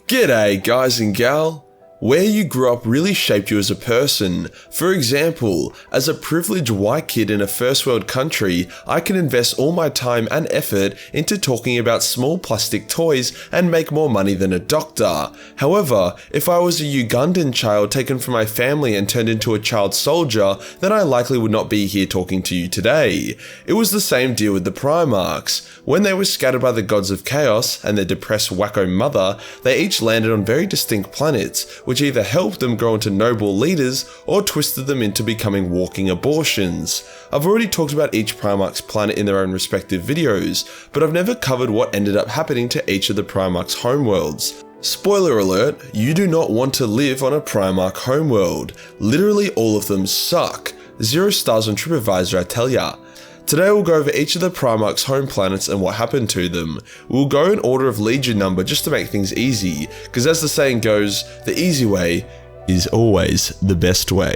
G'day guys and gal. Where you grew up really shaped you as a person. For example, as a privileged white kid in a first world country, I can invest all my time and effort into talking about small plastic toys and make more money than a doctor. However, if I was a Ugandan child taken from my family and turned into a child soldier, then I likely would not be here talking to you today. It was the same deal with the Primarchs. When they were scattered by the gods of chaos and their depressed wacko mother, they each landed on very distinct planets, which either helped them grow into noble leaders or twisted them into becoming walking abortions. I've already talked about each Primarch's planet in their own respective videos, but I've never covered what ended up happening to each of the Primarch's homeworlds. Spoiler alert, you do not want to live on a Primarch homeworld. Literally all of them suck. 0 stars on TripAdvisor, I tell ya. Today we'll go over each of the Primarch's home planets and what happened to them. We'll go in order of legion number just to make things easy, because as the saying goes, the easy way is always the best way.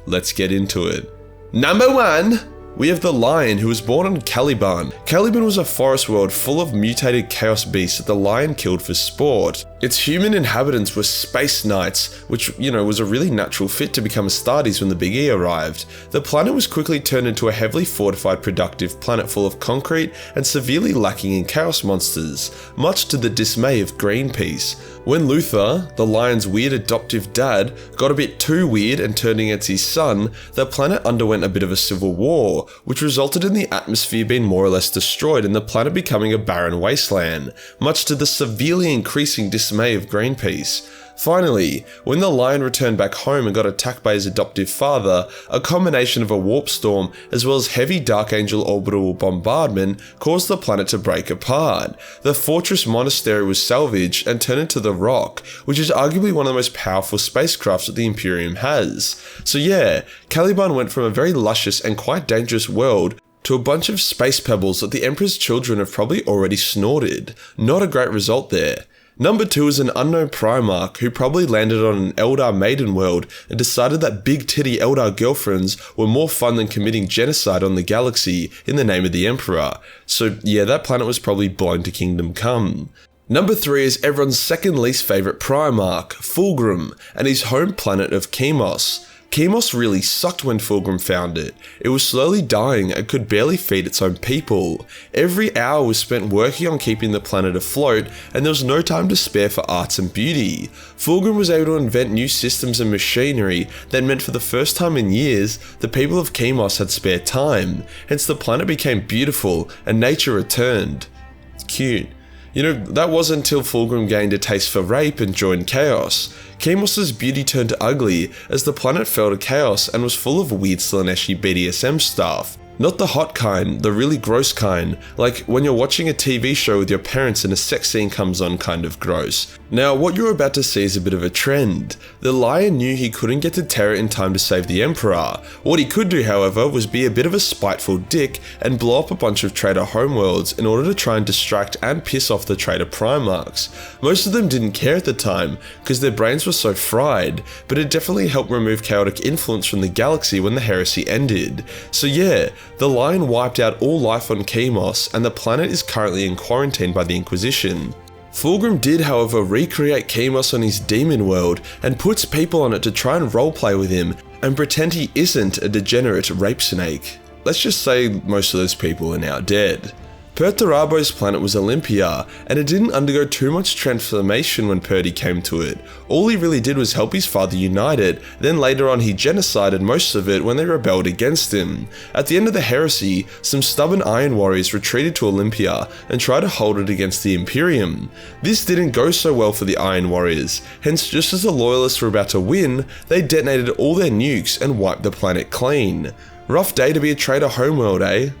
Let's get into it. Number 1! We have the Lion, who was born on Caliban. Caliban was a forest world full of mutated chaos beasts that the Lion killed for sport. Its human inhabitants were space knights, which, was a really natural fit to become Astartes when the Big E arrived. The planet was quickly turned into a heavily fortified, productive planet full of concrete and severely lacking in chaos monsters, much to the dismay of Greenpeace. When Luther, the Lion's weird adoptive dad, got a bit too weird and turned against his son, the planet underwent a bit of a civil war, which resulted in the atmosphere being more or less destroyed and the planet becoming a barren wasteland, much to the severely increasing dismay of Greenpeace. Finally, when the Lion returned back home and got attacked by his adoptive father, a combination of a warp storm as well as heavy Dark Angel orbital bombardment caused the planet to break apart. The fortress monastery was salvaged and turned into the Rock, which is arguably one of the most powerful spacecrafts that the Imperium has. So yeah, Caliban went from a very luscious and quite dangerous world to a bunch of space pebbles that the Emperor's children have probably already snorted. Not a great result there. Number 2 is an unknown Primarch who probably landed on an Eldar maiden world and decided that big titty Eldar girlfriends were more fun than committing genocide on the galaxy in the name of the Emperor. So yeah, that planet was probably blown to Kingdom Come. Number 3 is everyone's second least favourite Primarch, Fulgrim, and his home planet of Chemos. Chemos really sucked when Fulgrim found it. It was slowly dying and could barely feed its own people. Every hour was spent working on keeping the planet afloat, and there was no time to spare for arts and beauty. Fulgrim was able to invent new systems and machinery that meant for the first time in years, the people of Chemos had spare time. Hence the planet became beautiful and nature returned. It's cute. That wasn't until Fulgrim gained a taste for rape and joined Chaos. Chemos' beauty turned ugly as the planet fell to chaos and was full of weird Slaneshi BDSM stuff. Not the hot kind, the really gross kind, like when you're watching a TV show with your parents and a sex scene comes on kind of gross. Now, what you're about to see is a bit of a trend. The Lion knew he couldn't get to Terra in time to save the Emperor. What he could do, however, was be a bit of a spiteful dick and blow up a bunch of traitor homeworlds in order to try and distract and piss off the traitor Primarchs. Most of them didn't care at the time, because their brains were so fried, but it definitely helped remove chaotic influence from the galaxy when the heresy ended. So yeah, the Lion wiped out all life on Chemos, and the planet is currently in quarantine by the Inquisition. Fulgrim did, however, recreate Chemos on his demon world and puts people on it to try and roleplay with him and pretend he isn't a degenerate rape snake. Let's just say most of those people are now dead. Perturabo's planet was Olympia, and it didn't undergo too much transformation when Purdy came to it. All he really did was help his father unite it, then later on he genocided most of it when they rebelled against him. At the end of the heresy, some stubborn Iron Warriors retreated to Olympia and tried to hold it against the Imperium. This didn't go so well for the Iron Warriors, hence just as the Loyalists were about to win, they detonated all their nukes and wiped the planet clean. Rough day to be a traitor homeworld, eh?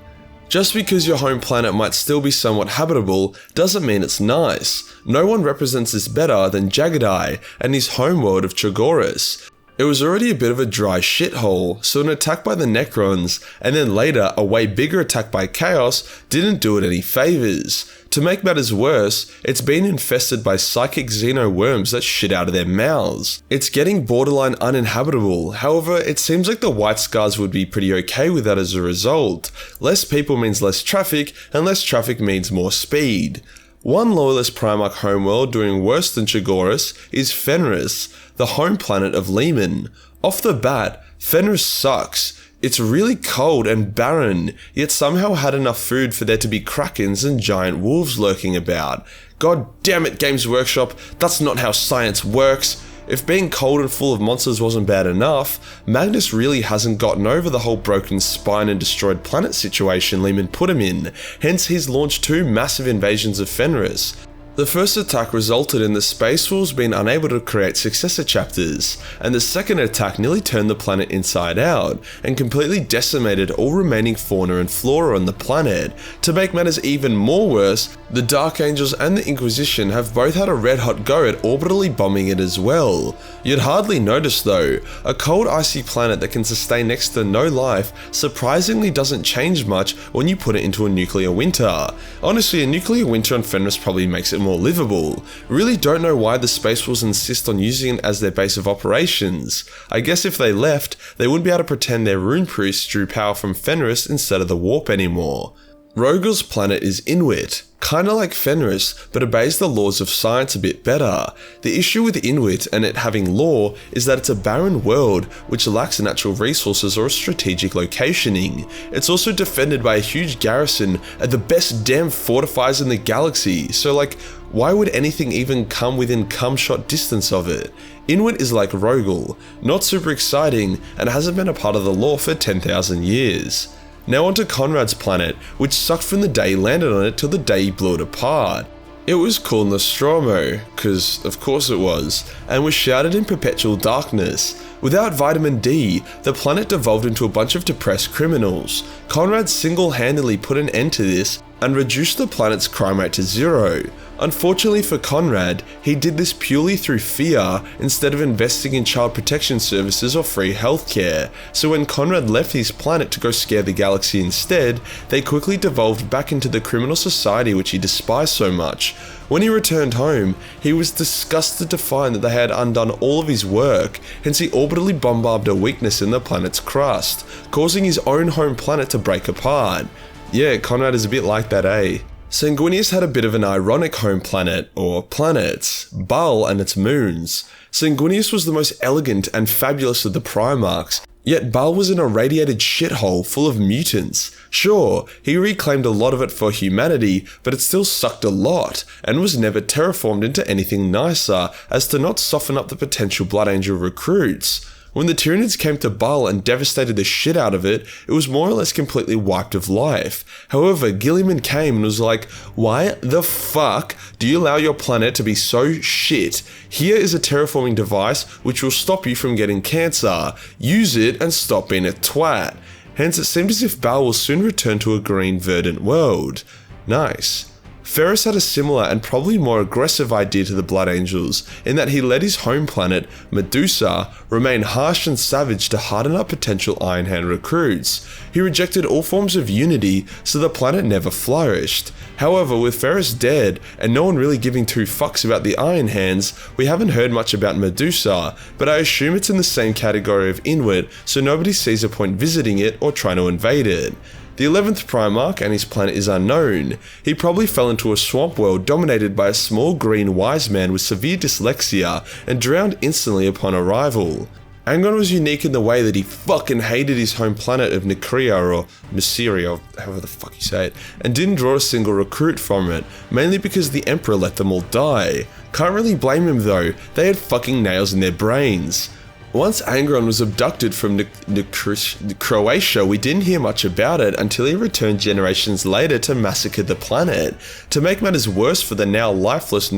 Just because your home planet might still be somewhat habitable doesn't mean it's nice. No one represents this better than Jagadai and his homeworld of Chogoris. It was already a bit of a dry shithole, so an attack by the Necrons, and then later a way bigger attack by Chaos, didn't do it any favours. To make matters worse, it's been infested by psychic xeno-worms that shit out of their mouths. It's getting borderline uninhabitable, however, it seems like the White Scars would be pretty okay with that as a result. Less people means less traffic, and less traffic means more speed. One loyalist Primarch homeworld doing worse than Chagoris is Fenris, the home planet of Lehman. Off the bat, Fenris sucks. It's really cold and barren, yet somehow had enough food for there to be krakens and giant wolves lurking about. God damn it, Games Workshop, that's not how science works. If being cold and full of monsters wasn't bad enough, Magnus really hasn't gotten over the whole broken spine and destroyed planet situation Lehman put him in, hence he's launched 2 massive invasions of Fenris. The first attack resulted in the Space Wolves being unable to create successor chapters, and the second attack nearly turned the planet inside out and completely decimated all remaining fauna and flora on the planet. To make matters even more worse, the Dark Angels and the Inquisition have both had a red hot go at orbitally bombing it as well. You'd hardly notice though, a cold icy planet that can sustain next to no life surprisingly doesn't change much when you put it into a nuclear winter. Honestly, a nuclear winter on Fenris probably makes it more livable. Really don't know why the Space Wolves insist on using it as their base of operations. I guess if they left, they wouldn't be able to pretend their rune priests drew power from Fenris instead of the warp anymore. Rogel's planet is Inuit, kinda like Fenris, but obeys the laws of science a bit better. The issue with Inuit and it having law is that it's a barren world which lacks natural resources or a strategic locationing. It's also defended by a huge garrison and the best damn fortifiers in the galaxy, so like, why would anything even come within cum-shot distance of it? Inuit is like Rogel, not super exciting and hasn't been a part of the lore for 10,000 years. Now onto Conrad's planet, which sucked from the day he landed on it till the day he blew it apart. It was called Nostromo, cause of course it was, and was shrouded in perpetual darkness. Without vitamin D, the planet devolved into a bunch of depressed criminals. Conrad single-handedly put an end to this and reduced the planet's crime rate to 0. Unfortunately for Conrad, he did this purely through fear instead of investing in child protection services or free healthcare, so when Conrad left his planet to go scare the galaxy instead, they quickly devolved back into the criminal society which he despised so much. When he returned home, he was disgusted to find that they had undone all of his work, hence he orbitally bombarded a weakness in the planet's crust, causing his own home planet to break apart. Yeah, Conrad is a bit like that, eh? Sanguinius had a bit of an ironic home planet, or planets, Baal and its moons. Sanguinius was the most elegant and fabulous of the Primarchs, yet Baal was an irradiated shithole full of mutants. Sure, he reclaimed a lot of it for humanity, but it still sucked a lot, and was never terraformed into anything nicer, as to not soften up the potential Blood Angel recruits. When the Tyranids came to Baal and devastated the shit out of it, it was more or less completely wiped of life. However, Gilliman came and was like, why the fuck do you allow your planet to be so shit? Here is a terraforming device which will stop you from getting cancer. Use it and stop being a twat. Hence it seemed as if Baal will soon return to a green verdant world. Nice. Fenris had a similar and probably more aggressive idea to the Blood Angels, in that he let his home planet, Medusa, remain harsh and savage to harden up potential Iron Hand recruits. He rejected all forms of unity, so the planet never flourished. However, with Fenris dead, and no one really giving 2 fucks about the Iron Hands, we haven't heard much about Medusa, but I assume it's in the same category of Inuit, so nobody sees a point visiting it or trying to invade it. The 11th Primarch and his planet is unknown. He probably fell into a swamp world dominated by a small green wise man with severe dyslexia and drowned instantly upon arrival. Angron was unique in the way that he fucking hated his home planet of Nicrea or Myceria, or however the fuck you say it, and didn't draw a single recruit from it, mainly because the Emperor let them all die. Can't really blame him though, they had fucking nails in their brains. Once Angron was abducted from Croatia, we didn't hear much about it until he returned generations later to massacre the planet. To make matters worse for the now lifeless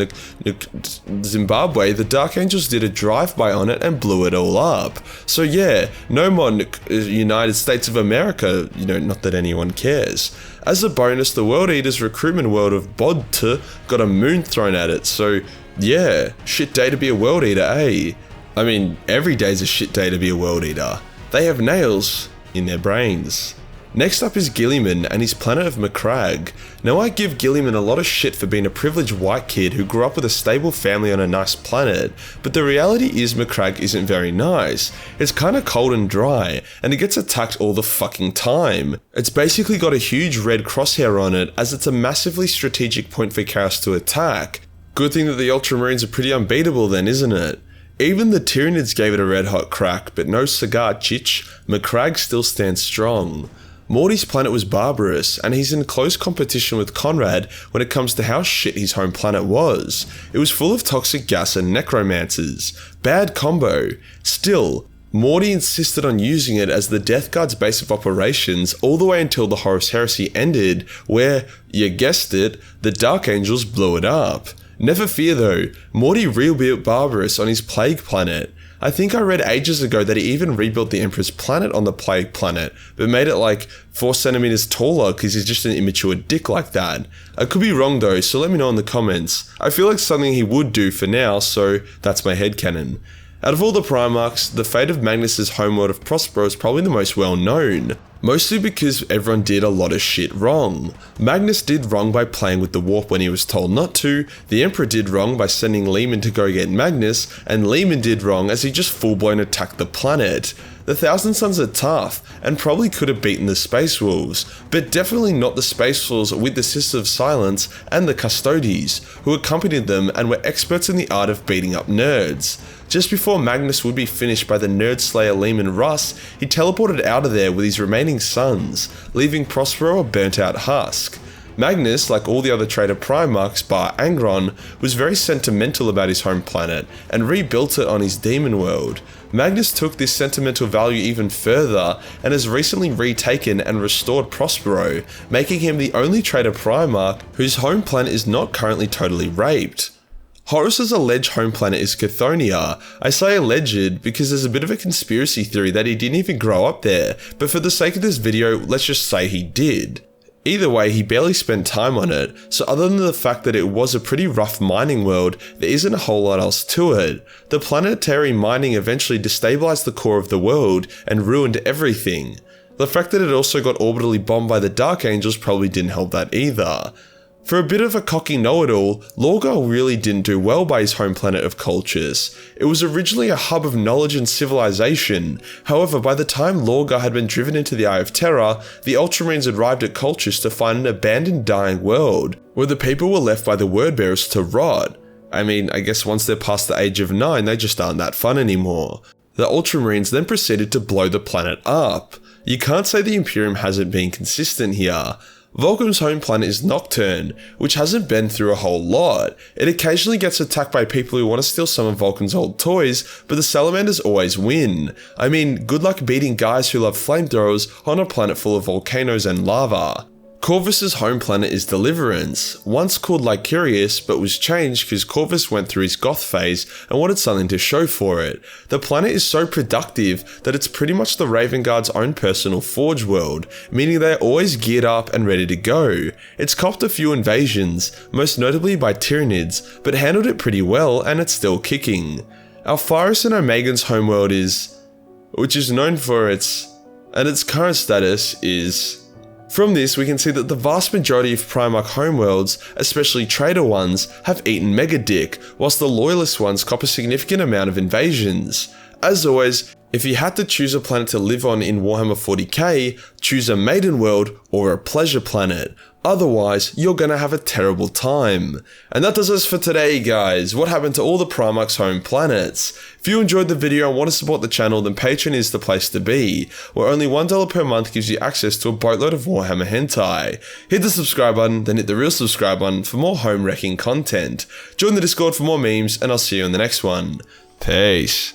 Zimbabwe, the Dark Angels did a drive-by on it and blew it all up. So yeah, no more United States of America, not that anyone cares. As a bonus, the World Eater's recruitment world of Bodta got a moon thrown at it, so yeah, shit day to be a World Eater, eh? I mean, every day's a shit day to be a World Eater. They have nails in their brains. Next up is Guilliman and his planet of Macragge. Now I give Guilliman a lot of shit for being a privileged white kid who grew up with a stable family on a nice planet, but the reality is Macragge isn't very nice. It's kinda cold and dry, and it gets attacked all the fucking time. It's basically got a huge red crosshair on it as it's a massively strategic point for Chaos to attack. Good thing that the Ultramarines are pretty unbeatable then, isn't it? Even the Tyranids gave it a red hot crack, but no cigar chich, Macragge still stands strong. Morty's planet was barbarous, and he's in close competition with Conrad when it comes to how shit his home planet was. It was full of toxic gas and necromancers. Bad combo. Still, Morty insisted on using it as the Death Guard's base of operations all the way until the Horus Heresy ended, where, you guessed it, the Dark Angels blew it up. Never fear though, Morty rebuilt Barbarous on his Plague planet. I think I read ages ago that he even rebuilt the Emperor's planet on the Plague planet, but made it like 4 centimeters taller because he's just an immature dick like that. I could be wrong though, so let me know in the comments. I feel like something he would do for now, so that's my headcanon. Out of all the Primarchs, the fate of Magnus's homeworld of Prospero is probably the most well known. Mostly because everyone did a lot of shit wrong. Magnus did wrong by playing with the warp when he was told not to, the Emperor did wrong by sending Lehman to go get Magnus, and Lehman did wrong as he just full-blown attacked the planet. The Thousand Sons are tough, and probably could have beaten the Space Wolves, but definitely not the Space Wolves with the Sisters of Silence and the Custodes, who accompanied them and were experts in the art of beating up nerds. Just before Magnus would be finished by the nerd slayer Lehman Russ, he teleported out of there with his remaining sons, leaving Prospero a burnt out husk. Magnus, like all the other traitor Primarchs bar Angron, was very sentimental about his home planet and rebuilt it on his demon world. Magnus took this sentimental value even further and has recently retaken and restored Prospero, making him the only traitor Primarch whose home planet is not currently totally raped. Horus's alleged home planet is Chthoniya. I say alleged because there's a bit of a conspiracy theory that he didn't even grow up there, but for the sake of this video, let's just say he did. Either way, he barely spent time on it, so other than the fact that it was a pretty rough mining world, there isn't a whole lot else to it. The planetary mining eventually destabilized the core of the world and ruined everything. The fact that it also got orbitally bombed by the Dark Angels probably didn't help that either. For a bit of a cocky know-it-all, Lorgar really didn't do well by his home planet of Colchis. It was originally a hub of knowledge and civilization. However, by the time Lorgar had been driven into the Eye of Terror, the Ultramarines arrived at Colchis to find an abandoned dying world, where the people were left by the Wordbearers to rot. I mean, I guess once they're past the age of 9, they just aren't that fun anymore. The Ultramarines then proceeded to blow the planet up. You can't say the Imperium hasn't been consistent here. Vulcan's home planet is Nocturne, which hasn't been through a whole lot. It occasionally gets attacked by people who want to steal some of Vulcan's old toys, but the Salamanders always win. I mean, good luck beating guys who love flamethrowers on a planet full of volcanoes and lava. Corvus's home planet is Deliverance, once called Lycurius but was changed because Corvus went through his goth phase and wanted something to show for it. The planet is so productive that it's pretty much the Raven Guard's own personal forge world, meaning they're always geared up and ready to go. It's copped a few invasions, most notably by Tyranids, but handled it pretty well and it's still kicking. Alpharis and Omegan's homeworld which is known for its current status is... From this, we can see that the vast majority of Primark homeworlds, especially traitor ones, have eaten Megadick, whilst the loyalist ones cop a significant amount of invasions. As always, if you had to choose a planet to live on in Warhammer 40k, choose a maiden world or a pleasure planet. Otherwise, you're gonna have a terrible time. And that does us for today, guys. What happened to all the Primarch's home planets? If you enjoyed the video and want to support the channel, then Patreon is the place to be, where only $1 per month gives you access to a boatload of Warhammer hentai. Hit the subscribe button, then hit the real subscribe button for more home wrecking content. Join the Discord for more memes, and I'll see you in the next one. Peace.